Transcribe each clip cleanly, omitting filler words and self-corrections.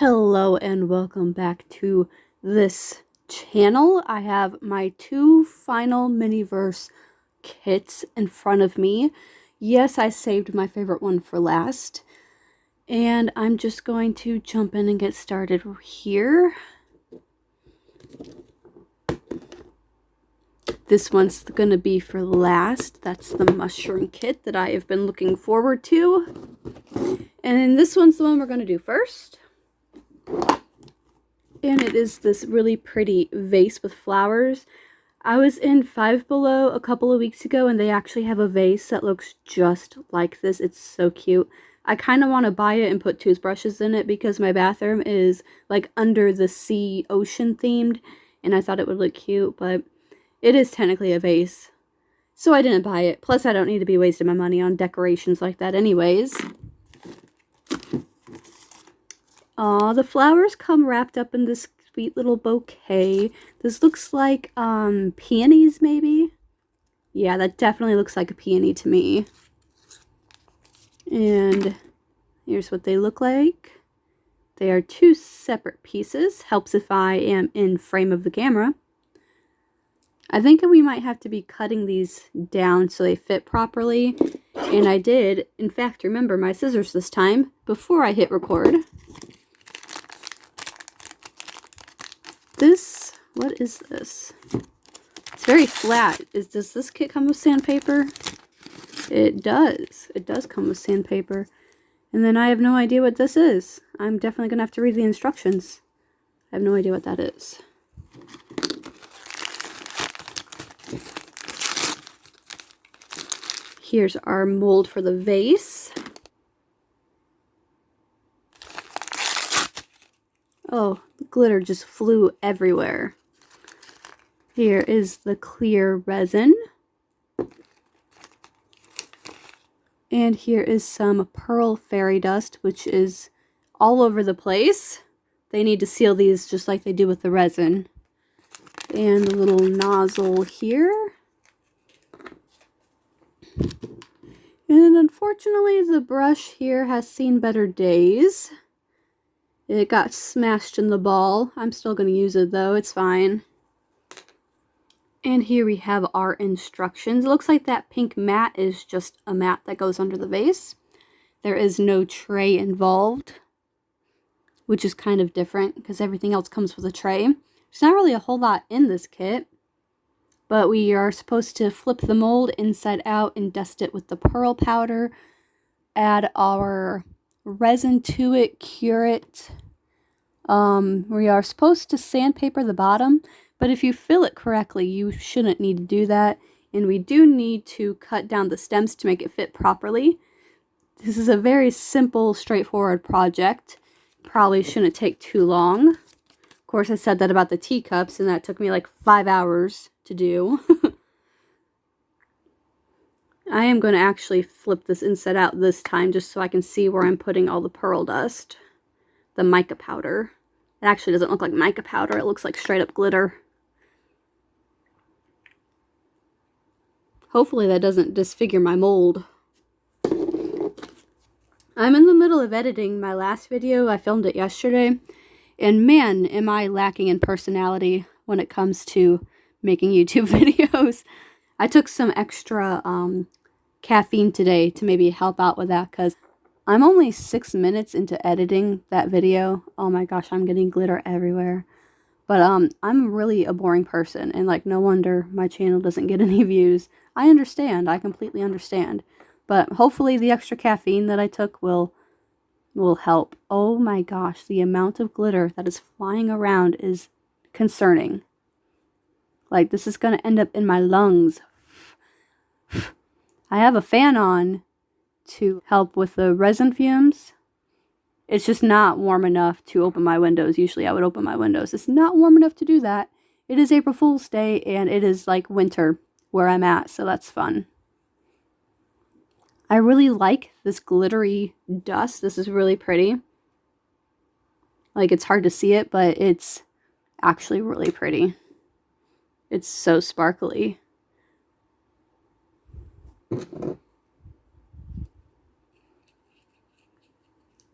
Hello and welcome back to this channel. I have my two final miniverse kits in front of me. Yes, I saved my favorite one for last. And I'm just going to jump in and get started here. This one's going to be for last. That's the mushroom kit that I have been looking forward to. And this one's the one we're going to do first. And it is this really pretty vase with flowers. I was in Five Below a couple of weeks ago and they actually have a vase that looks just like this. It's so cute. I kind of want to buy it and put toothbrushes in it because my bathroom is like under the sea ocean themed and I thought it would look cute, but it is technically a vase. So I didn't buy it. Plus I don't need to be wasting my money on decorations like that anyways. The flowers come wrapped up in this sweet little bouquet. This looks like, peonies maybe? Yeah, that definitely looks like a peony to me. And here's what they look like. They are two separate pieces. Helps if I am in frame of the camera. I think we might have to be cutting these down so they fit properly. And I did, in fact, remember my scissors this time before I hit record. What is this? It's very flat. Does this kit come with sandpaper? It does. It does come with sandpaper. And then I have no idea what this is. I'm definitely going to have to read the instructions. I have no idea what that is. Here's our mold for the vase. Oh, the glitter just flew everywhere. Here is the clear resin. And here is some pearl fairy dust, which is all over the place. They need to seal these just like they do with the resin. And the little nozzle here. And unfortunately, the brush here has seen better days. It got smashed in the ball. I'm still going to use it though. It's fine. And here we have our instructions. It looks like that pink mat is just a mat that goes under the vase. There is no tray involved, which is kind of different because everything else comes with a tray. There's not really a whole lot in this kit, but we are supposed to flip the mold inside out and dust it with the pearl powder. Add our resin to it, cure it. We are supposed to sandpaper the bottom, but if you fill it correctly, you shouldn't need to do that. And we do need to cut down the stems to make it fit properly. This is a very simple, straightforward project. Probably shouldn't take too long. Of course, I said that about the teacups, and that took me like 5 hours to do. I am going to actually flip this inside out this time just so I can see where I'm putting all the pearl dust. The mica powder. It actually doesn't look like mica powder. It looks like straight up glitter. Hopefully that doesn't disfigure my mold. I'm in the middle of editing my last video. I filmed it yesterday. And man, am I lacking in personality when it comes to making YouTube videos. I took some extra caffeine today to maybe help out with that because I'm only 6 minutes into editing that video. Oh my gosh, I'm getting glitter everywhere. But I'm really a boring person and like no wonder my channel doesn't get any views. I understand. I completely understand. But hopefully the extra caffeine that I took will help. Oh my gosh, the amount of glitter that is flying around is concerning. Like this is going to end up in my lungs. I have a fan on to help with the resin fumes. It's just not warm enough to open my windows. Usually I would open my windows. It's not warm enough to do that. It is April Fool's Day and it is like winter where I'm at, so that's fun. I really like this glittery dust. This is really pretty. Like it's hard to see it, but it's actually really pretty. It's so sparkly.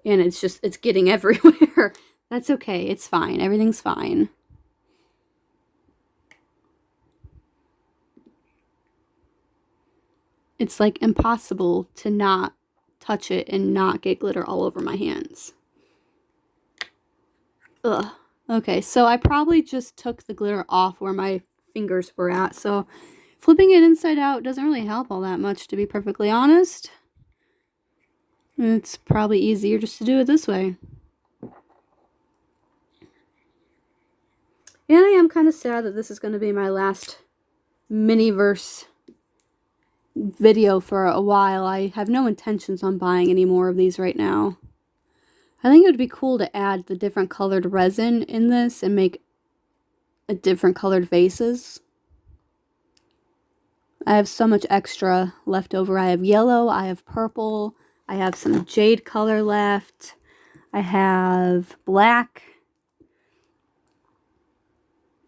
And it's getting everywhere. That's okay. It's fine. Everything's fine. It's like impossible to not touch it and not get glitter all over my hands. Ugh. Okay, so I probably just took the glitter off where my fingers were at, so flipping it inside out doesn't really help all that much, to be perfectly honest. It's probably easier just to do it this way. And I am kind of sad that this is going to be my last miniverse video for a while. I have no intentions on buying any more of these right now. I think it would be cool to add the different colored resin in this and make a different colored vases. I have so much extra left over. I have yellow, I have purple, I have some jade color left, I have black,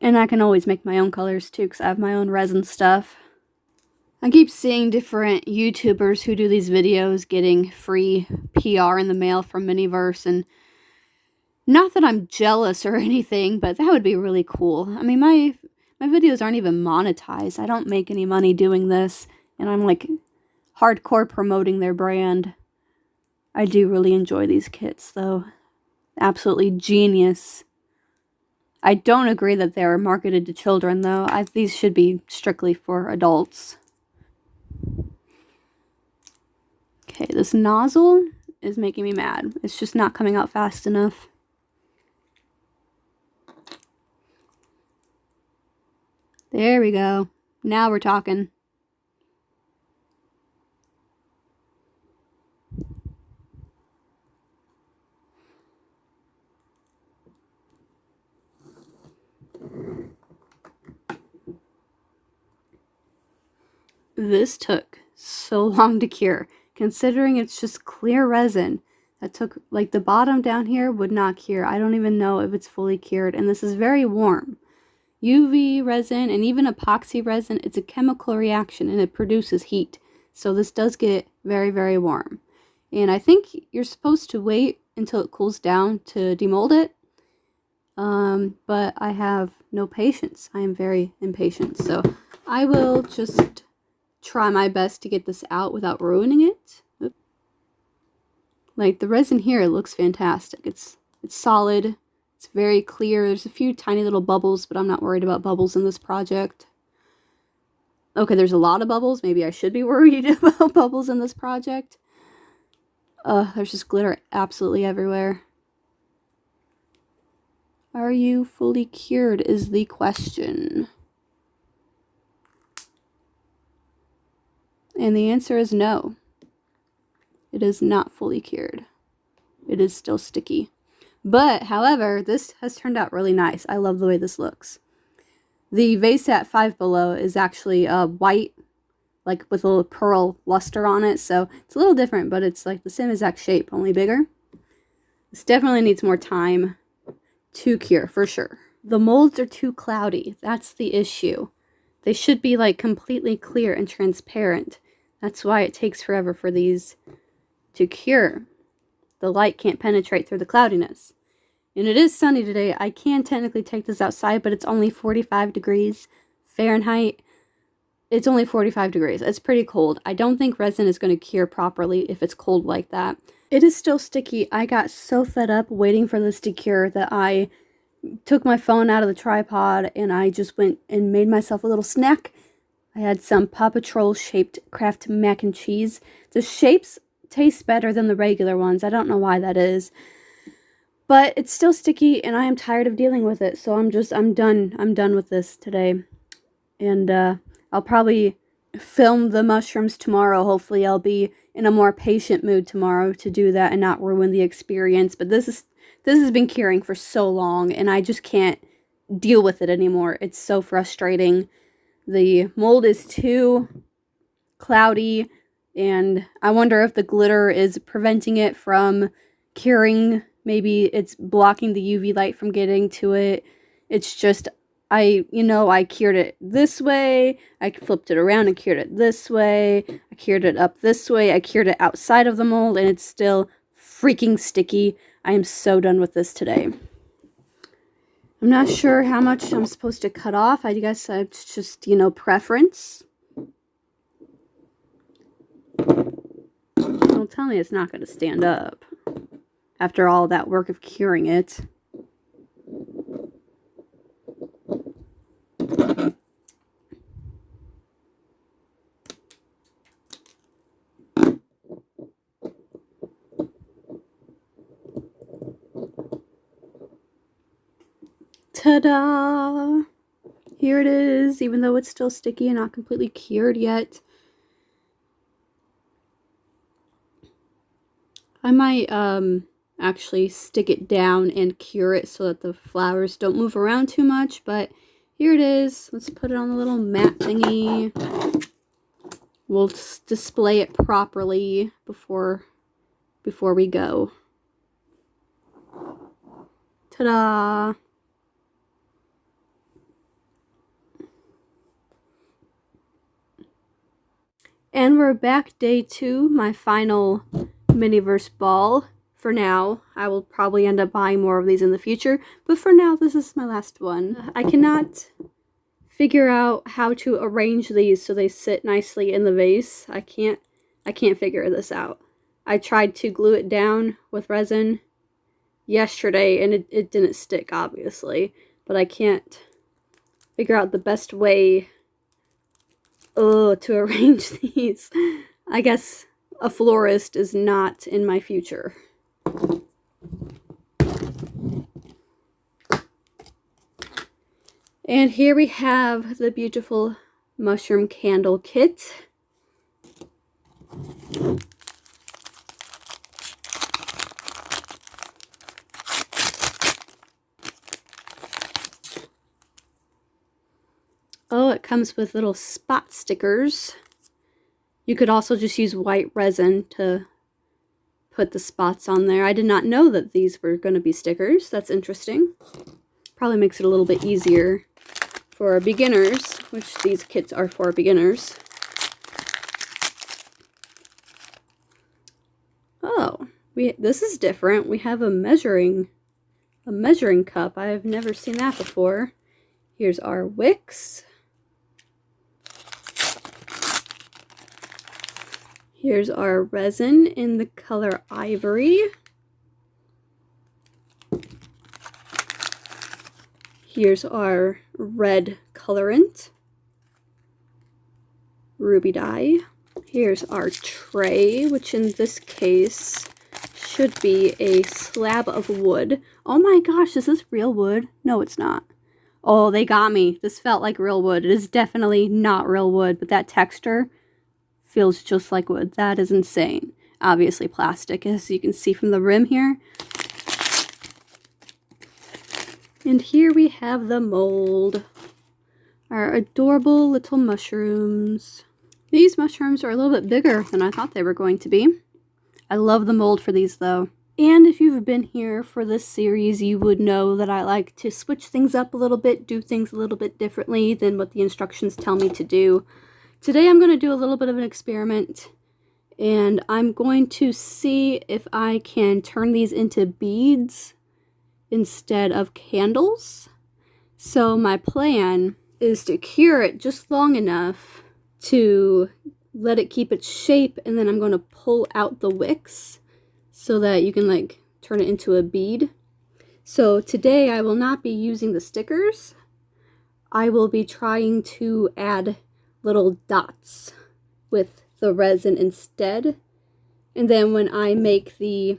and I can always make my own colors too because I have my own resin stuff. I keep seeing different YouTubers who do these videos getting free PR in the mail from Miniverse, and not that I'm jealous or anything, but that would be really cool. I mean, my videos aren't even monetized. I don't make any money doing this, and I'm like hardcore promoting their brand. I do really enjoy these kits though. Absolutely genius. I don't agree that they're marketed to children though. These should be strictly for adults. Okay, this nozzle is making me mad. It's just not coming out fast enough. There we go. Now we're talking. This took so long to cure. Considering it's just clear resin, that took, like, the bottom down here would not cure. I don't even know if it's fully cured, and this is very warm. UV resin and even epoxy resin, it's a chemical reaction and it produces heat. So this does get very, very warm. And I think you're supposed to wait until it cools down to demold it. But I have no patience. I am very impatient. So I will just try my best to get this out without ruining it. Oops. Like, the resin here looks fantastic. It's solid. It's very clear. There's a few tiny little bubbles, but I'm not worried about bubbles in this project. Okay, there's a lot of bubbles. Maybe I should be worried about bubbles in this project. There's just glitter absolutely everywhere. Are you fully cured is the question. And the answer is no. It is not fully cured. It is still sticky. But, however, this has turned out really nice. I love the way this looks. The vase at 5 Below is actually white, like with a little pearl luster on it. So it's a little different, but it's like the same exact shape, only bigger. This definitely needs more time to cure, for sure. The molds are too cloudy. That's the issue. They should be like completely clear and transparent. That's why it takes forever for these to cure. The light can't penetrate through the cloudiness. And it is sunny today. I can technically take this outside, but it's only 45 degrees Fahrenheit. It's only 45 degrees. It's pretty cold. I don't think resin is going to cure properly if it's cold like that. It is still sticky. I got so fed up waiting for this to cure that I took my phone out of the tripod and I just went and made myself a little snack. I had some Paw Patrol shaped Kraft mac and cheese. The shapes taste better than the regular ones. I don't know why that is. But it's still sticky and I am tired of dealing with it. So I'm done. I'm done with this today. And I'll probably film the mushrooms tomorrow. Hopefully I'll be in a more patient mood tomorrow to do that and not ruin the experience. But this has been curing for so long and I just can't deal with it anymore. It's so frustrating. The mold is too cloudy and I wonder if the glitter is preventing it from curing. Maybe it's blocking the UV light from getting to it. It's just, I cured it this way. I flipped it around and cured it this way. I cured it up this way. I cured it outside of the mold and it's still freaking sticky. I am so done with this today. I'm not sure how much I'm supposed to cut off. I guess it's just, you know, preference. Don't tell me it's not going to stand up after all that work of curing it. Ta-da! Here it is, even though it's still sticky and not completely cured yet. I might actually stick it down and cure it so that the flowers don't move around too much, but here it is. Let's put it on the little mat thingy. We'll display it properly before we go. Ta-da! And we're back, day 2, my final miniverse ball. For now, I will probably end up buying more of these in the future, but for now, this is my last one. I cannot figure out how to arrange these so they sit nicely in the vase. I can't figure this out. I tried to glue it down with resin yesterday, and it didn't stick, obviously, but I can't figure out the best way to arrange these. I guess a florist is not in my future. And here we have the beautiful mushroom candle kit. Oh, it comes with little spot stickers. You could also just use white resin to put the spots on there. I did not know that these were going to be stickers. That's interesting. Probably makes it a little bit easier for beginners, which these kits are for beginners. Oh, this is different. We have a measuring cup. I have never seen that before. Here's our wicks. Here's our resin in the color ivory. Here's our red colorant, ruby dye. Here's our tray, which in this case should be a slab of wood. Oh my gosh, is this real wood? No, it's not. Oh, they got me. This felt like real wood. It is definitely not real wood, but that texture feels just like wood. That is insane. Obviously plastic, as you can see from the rim here. And here we have the mold. Our adorable little mushrooms. These mushrooms are a little bit bigger than I thought they were going to be. I love the mold for these though. And if you've been here for this series, you would know that I like to switch things up a little bit, do things a little bit differently than what the instructions tell me to do. Today I'm going to do a little bit of an experiment, and I'm going to see if I can turn these into beads instead of candles. So my plan is to cure it just long enough to let it keep its shape, and then I'm going to pull out the wicks so that you can like turn it into a bead. So today I will not be using the stickers. I will be trying to add little dots with the resin instead. And then when I make the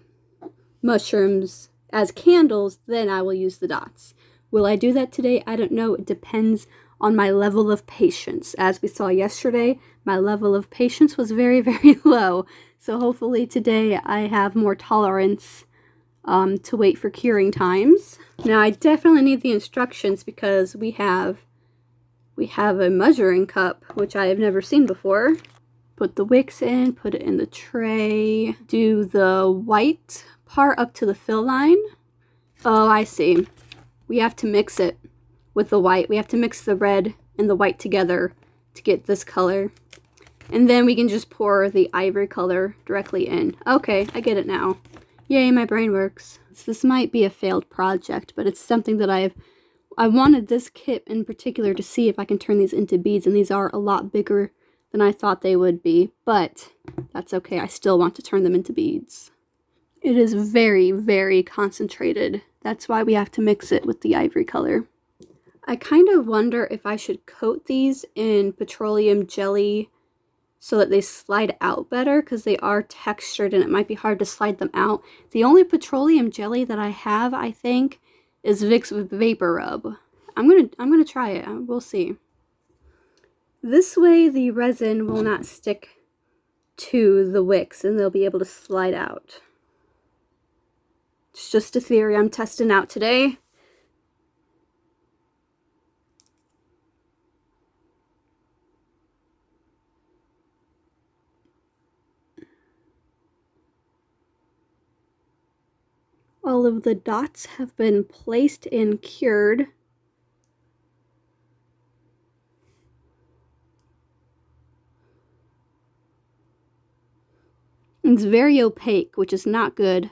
mushrooms as candles, then I will use the dots. Will I do that today? I don't know. It depends on my level of patience. As we saw yesterday, my level of patience was very, very low. So hopefully today I have more tolerance to wait for curing times. Now I definitely need the instructions because we have a measuring cup, which I have never seen before. Put the wicks in, put it in the tray, do the white part up to the fill line. Oh, I see. We have to mix it with the white. We have to mix the red and the white together to get this color. And then we can just pour the ivory color directly in. Okay, I get it now. Yay, my brain works. This might be a failed project, but it's something that I've I wanted this kit in particular to see if I can turn these into beads, and these are a lot bigger than I thought they would be, but that's okay. I still want to turn them into beads. It is very, very concentrated. That's why we have to mix it with the ivory color. I kind of wonder if I should coat these in petroleum jelly so that they slide out better, because they are textured and it might be hard to slide them out. The only petroleum jelly that I have, I think, is Vicks Vapor Rub. I'm gonna try it. We'll see. This way the resin will not stick to the wicks and they'll be able to slide out. It's just a theory I'm testing out today. All of the dots have been placed and cured. It's very opaque, which is not good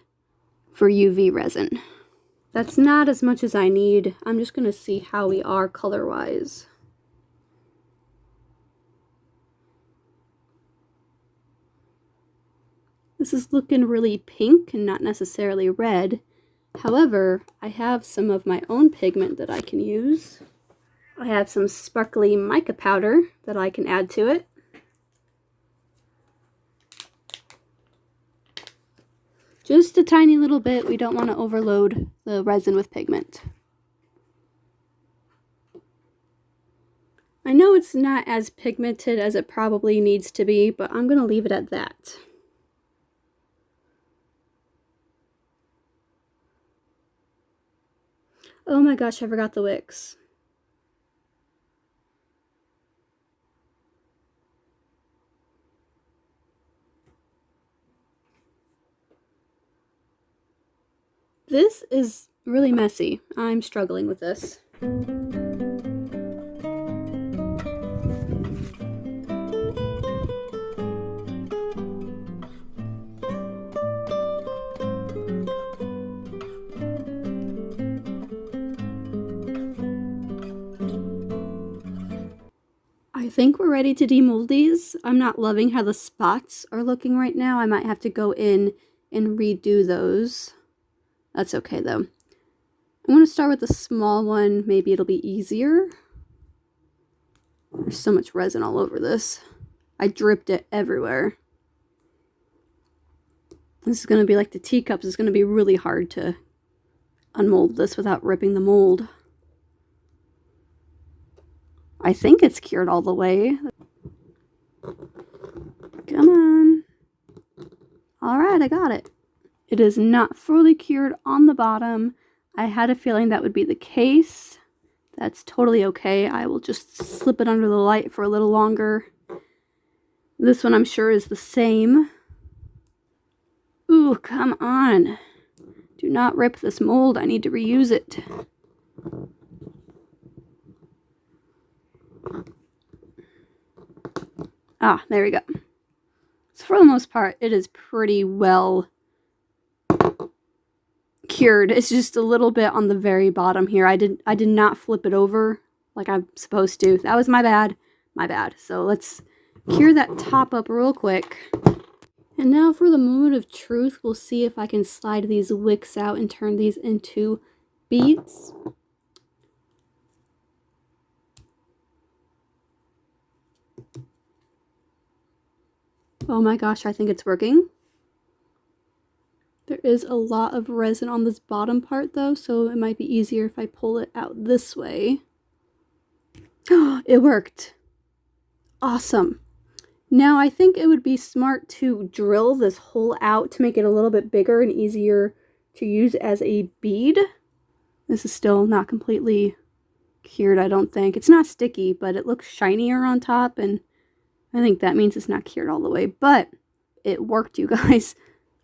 for UV resin. That's not as much as I need. I'm just going to see how we are color-wise. This is looking really pink and not necessarily red. However, I have some of my own pigment that I can use. I have some sparkly mica powder that I can add to it. Just a tiny little bit. We don't want to overload the resin with pigment. I know it's not as pigmented as it probably needs to be, but I'm going to leave it at that. Oh my gosh, I forgot the wicks. This is really messy. I'm struggling with this. I think we're ready to demold these. I'm not loving how the spots are looking right now. I might have to go in and redo those. That's okay though. I'm going to start with the small one. Maybe it'll be easier. There's so much resin all over this. I dripped it everywhere. This is going to be like the teacups. It's going to be really hard to unmold this without ripping the mold. I think it's cured all the way. Come on. Alright, I got it. It is not fully cured on the bottom. I had a feeling that would be the case. That's totally okay. I will just slip it under the light for a little longer. This one I'm sure is the same. Ooh, come on. Do not rip this mold. I need to reuse it. Ah, there we go. So for the most part, it is pretty well cured. It's just a little bit on the very bottom here. I did not flip it over like I'm supposed to. That was my bad. My bad. So let's cure that top up real quick. And now for the moment of truth, we'll see if I can slide these wicks out and turn these into beads. Oh my gosh, I think it's working. There is a lot of resin on this bottom part though, so it might be easier if I pull it out this way. It worked. Awesome. Now I think it would be smart to drill this hole out to make it a little bit bigger and easier to use as a bead. This is still not completely cured, I don't think. It's not sticky, but it looks shinier on top, and I think that means it's not cured all the way, but it worked, you guys.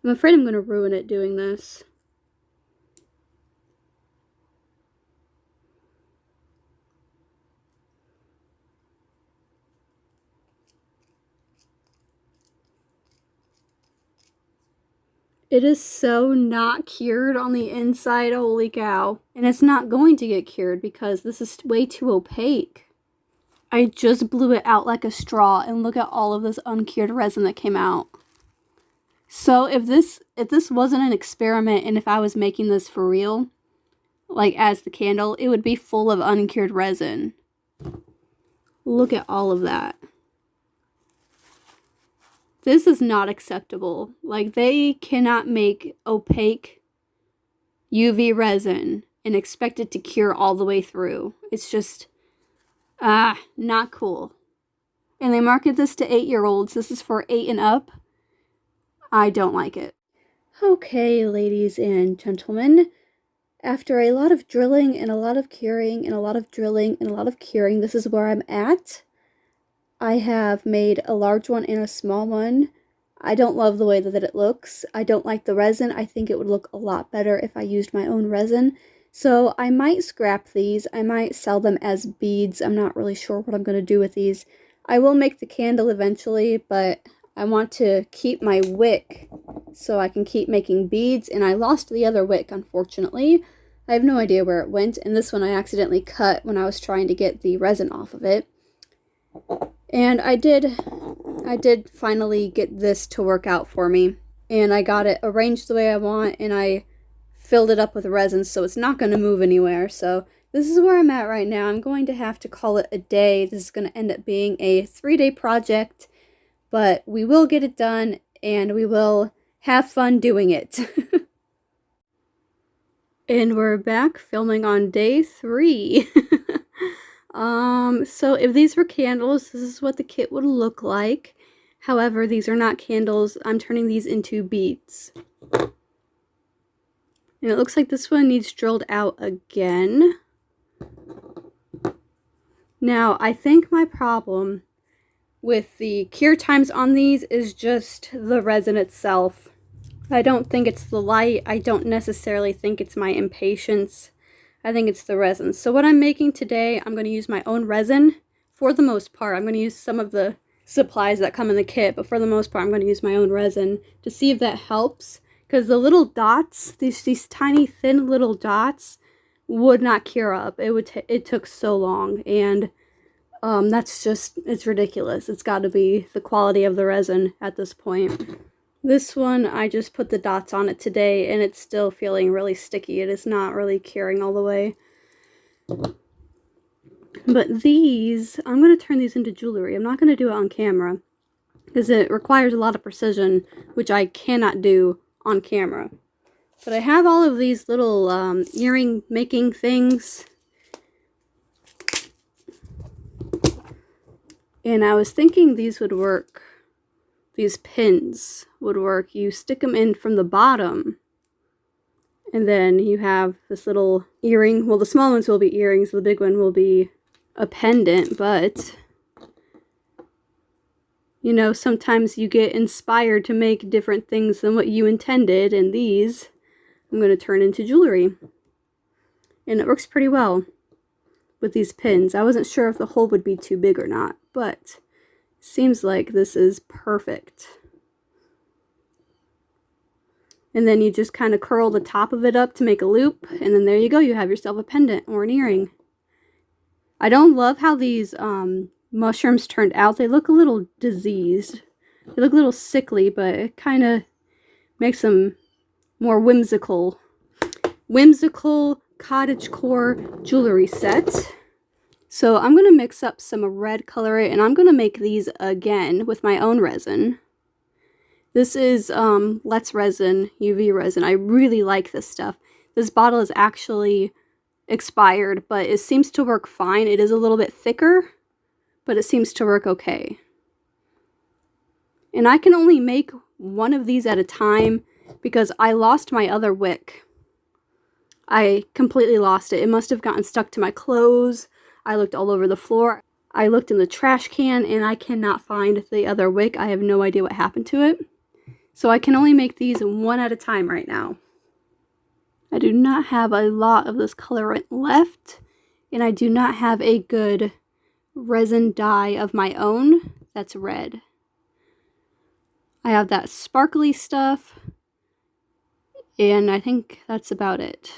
I'm afraid I'm going to ruin it doing this. It is so not cured on the inside, holy cow. And it's not going to get cured because this is way too opaque. I just blew it out like a straw and look at all of this uncured resin that came out. So if this wasn't an experiment and if I was making this for real, like as the candle, it would be full of uncured resin. Look at all of that. This is not acceptable. Like, they cannot make opaque UV resin and expect it to cure all the way through. It's just, not cool. And they market this to 8-year-olds. This is for 8 and up. I don't like it. Okay, ladies and gentlemen. After a lot of drilling and a lot of curing and a lot of drilling and a lot of curing, this is where I'm at. I have made a large one and a small one. I don't love the way that it looks. I don't like the resin. I think it would look a lot better if I used my own resin. So I might scrap these. I might sell them as beads. I'm not really sure what I'm going to do with these. I will make the candle eventually, but I want to keep my wick so I can keep making beads. And I lost the other wick, unfortunately. I have no idea where it went. And this one I accidentally cut when I was trying to get the resin off of it. And I did finally get this to work out for me. And I got it arranged the way I want, and I filled it up with resin, so it's not going to move anywhere. So this is where I'm at right now. I'm going to have to call it a day. This is going to end up being a 3-day project, but we will get it done, and we will have fun doing it. And we're back filming on day 3. So if these were candles, this is what the kit would look like. However, these are not candles. I'm turning these into beads. And it looks like this one needs drilled out again. Now, I think my problem with the cure times on these is just the resin itself. I don't think it's the light. I don't necessarily think it's my impatience. I think it's the resin. So what I'm making today, I'm going to use my own resin for the most part. I'm going to use some of the supplies that come in the kit, but for the most part, I'm going to use my own resin to see if that helps. Because the little dots, these tiny thin little dots, would not cure up. It took so long, and that's just, it's ridiculous. It's got to be the quality of the resin at this point. This one, I just put the dots on it today, and it's still feeling really sticky. It is not really curing all the way. But these, I'm going to turn these into jewelry. I'm not going to do it on camera, because it requires a lot of precision, which I cannot do on camera. But I have all of these little earring making things. And I was thinking these would work. These pins would work. You stick them in from the bottom, and then you have this little earring. Well, the small ones will be earrings, the big one will be a pendant, but you know, sometimes you get inspired to make different things than what you intended, and these I'm going to turn into jewelry. And it works pretty well with these pins. I wasn't sure if the hole would be too big or not, but seems like this is perfect. And then you just kind of curl the top of it up to make a loop, and then there you go, you have yourself a pendant or an earring. I don't love how these mushrooms turned out. They look a little diseased. They look a little sickly, but it kind of makes them more whimsical. Whimsical cottagecore jewelry set. So I'm going to mix up some red color, and I'm going to make these again with my own resin. This is Let's Resin, UV resin. I really like this stuff. This bottle is actually expired, but it seems to work fine. It is a little bit thicker, but it seems to work okay. And I can only make one of these at a time because I lost my other wick. I completely lost it. It must have gotten stuck to my clothes. I looked all over the floor. I looked in the trash can, and I cannot find the other wick. I have no idea what happened to it. So I can only make these one at a time right now. I do not have a lot of this colorant left, and I do not have a good resin dye of my own that's red. I have that sparkly stuff, And I think that's about it.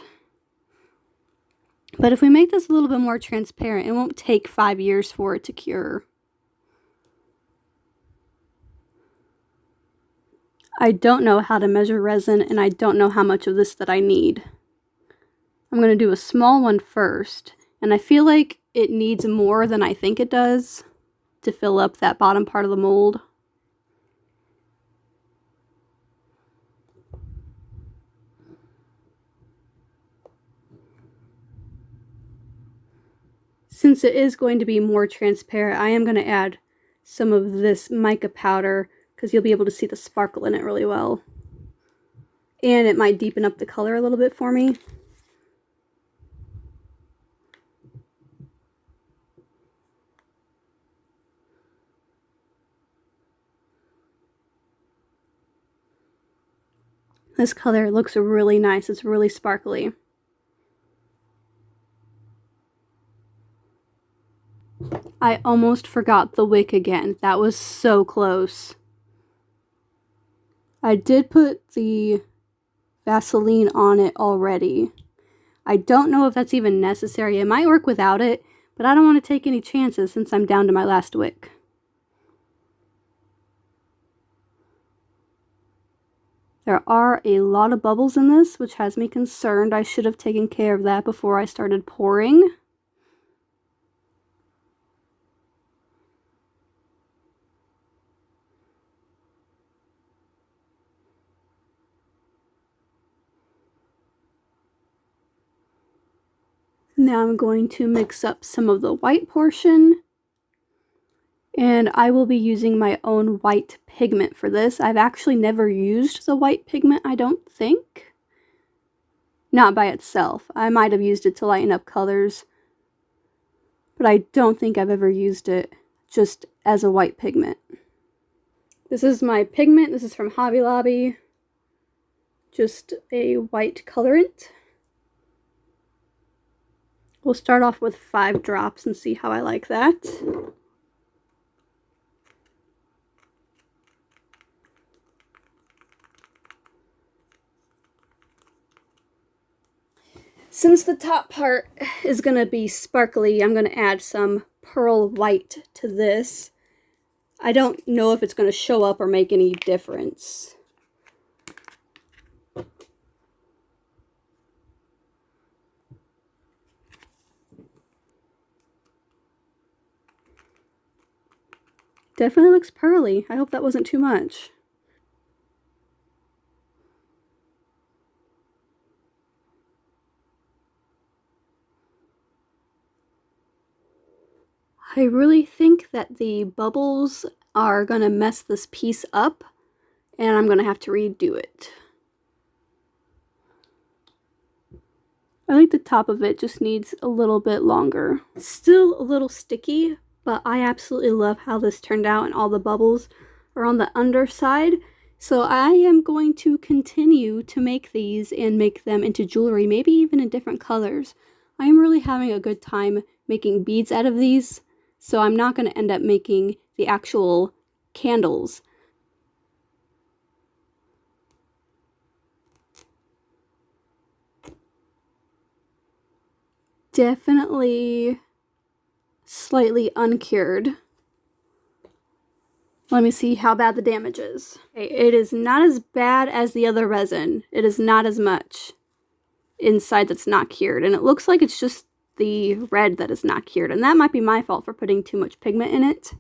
But if we make this a little bit more transparent, it won't take 5 years for it to cure. I don't know how to measure resin, and I don't know how much of this that I need. I'm going to do a small one first, and I feel like it needs more than I think it does to fill up that bottom part of the mold. Since it is going to be more transparent, I am going to add some of this mica powder because you'll be able to see the sparkle in it really well. And it might deepen up the color a little bit for me. This color looks really nice. It's really sparkly. I almost forgot the wick again. That was so close. I did put the Vaseline on it already. I don't know if that's even necessary. It might work without it, but I don't want to take any chances since I'm down to my last wick. There are a lot of bubbles in this, which has me concerned. I should have taken care of that before I started pouring. Now I'm going to mix up some of the white portion, and I will be using my own white pigment for this. I've actually never used the white pigment, I don't think. Not by itself. I might have used it to lighten up colors, but I don't think I've ever used it just as a white pigment. This is my pigment. This is from Hobby Lobby. Just a white colorant. We'll start off with 5 drops and see how I like that. Since the top part is going to be sparkly, I'm going to add some pearl white to this. I don't know if it's going to show up or make any difference. Definitely looks pearly. I hope that wasn't too much. I really think that the bubbles are going to mess this piece up, and I'm going to have to redo it. I think the top of it just needs a little bit longer. It's still a little sticky, but I absolutely love how this turned out, and all the bubbles are on the underside. So I am going to continue to make these and make them into jewelry, maybe even in different colors. I am really having a good time making beads out of these, so I'm not going to end up making the actual candles. Definitely slightly uncured. Let me see how bad the damage is. Okay, it is not as bad as the other resin. It is not as much inside that's not cured. And it looks like it's just the red that is not cured. And that might be my fault for putting too much pigment in it.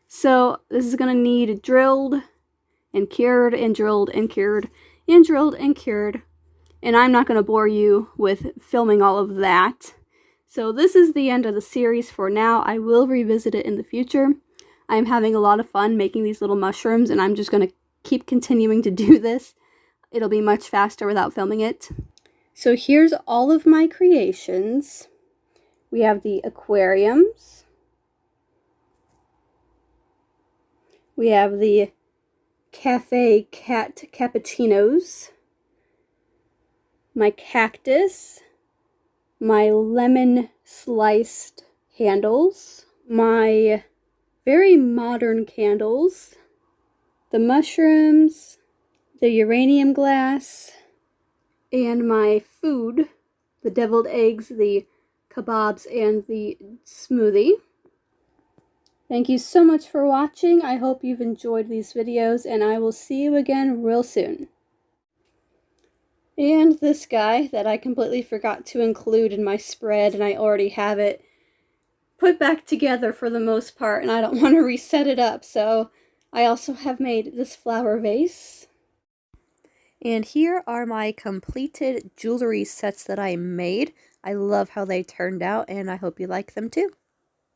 So this is going to need drilled and cured and drilled and cured and drilled and cured. And I'm not going to bore you with filming all of that. So this is the end of the series for now. I will revisit it in the future. I'm having a lot of fun making these little mushrooms, and I'm just going to keep continuing to do this. It'll be much faster without filming it. So here's all of my creations. We have the aquariums. We have the cafe cat cappuccinos. My cactus. My lemon sliced candles. My very modern candles, the mushrooms, the uranium glass, and my food, the deviled eggs, the kebabs, and the smoothie. Thank you so much for watching. I hope you've enjoyed these videos, and I will see you again real soon. And this guy that I completely forgot to include in my spread, and I already have it put back together for the most part, and I don't want to reset it up, so I also have made this flower vase. And here are my completed jewelry sets that I made. I love how they turned out, and I hope you like them too.